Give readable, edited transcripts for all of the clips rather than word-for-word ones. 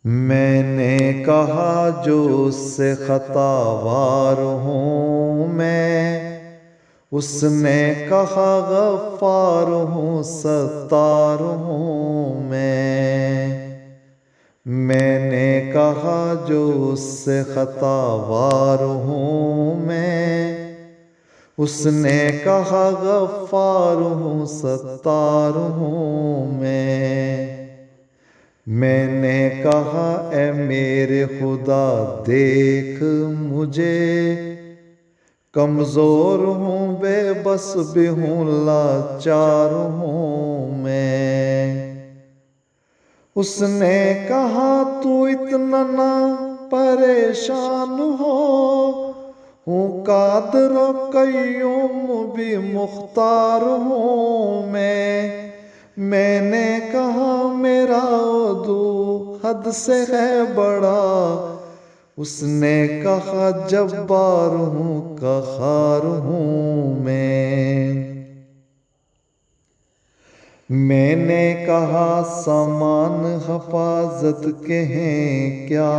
میں نے کہا جو اس سے خطاوار ہوں میں، اس نے کہا غفار ہوں ستار ہوں میں نے کہا جو اس سے خطاوار ہوں میں، اس نے کہا غفار ہوں ستار ہوں میں نے کہا اے میرے خدا دیکھ مجھے، کمزور ہوں بے بس بھی ہوں لاچار ہوں اس نے کہا تو اتنا نہ پریشان ہوں قادر و قیوم بھی مختار ہوں میں نے کہا میرا عدو حد سے ہے بڑا، اس نے کہا جبار ہوں قہار ہوں میں نے کہا سامان حفاظت کے ہیں کیا،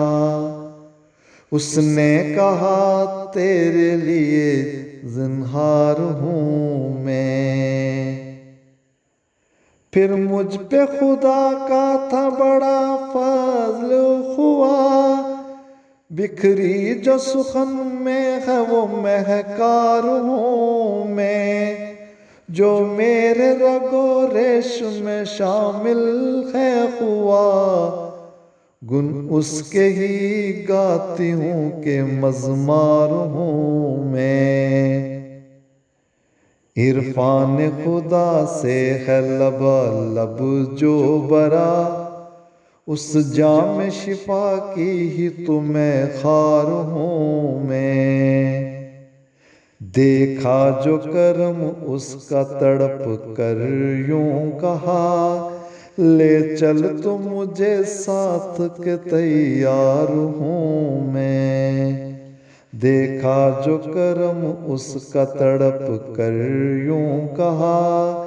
اس نے کہا تیرے لیے زنہار ہوں پھر مجھ پہ خدا کا تھا بڑا فضل ہوا، بکھری جو سخن میں ہے وہ مہکار ہوں جو میرے رگ و ریش میں شامل ہے ہوا، گن اس کے ہی گاتی ہوں کہ مزمار ہوں عرفان خدا سے ہے لب جو برا، اس جام شفا کی ہی تو میں خار ہوں دیکھا جو کرم اس کا تڑپ کر یوں کہا، لے چل تو مجھے ساتھ کے تیار ہوں دیکھا جو کرم اس کا تڑپ کر یوں کہا،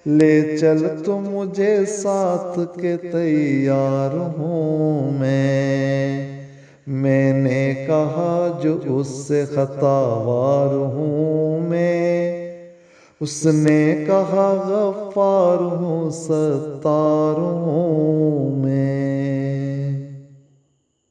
لے چل تو مجھے ساتھ کے تیار ہوں میں نے کہا جو اس سے خطاوار ہوں اس نے کہا غفار ہوں ستار ہوں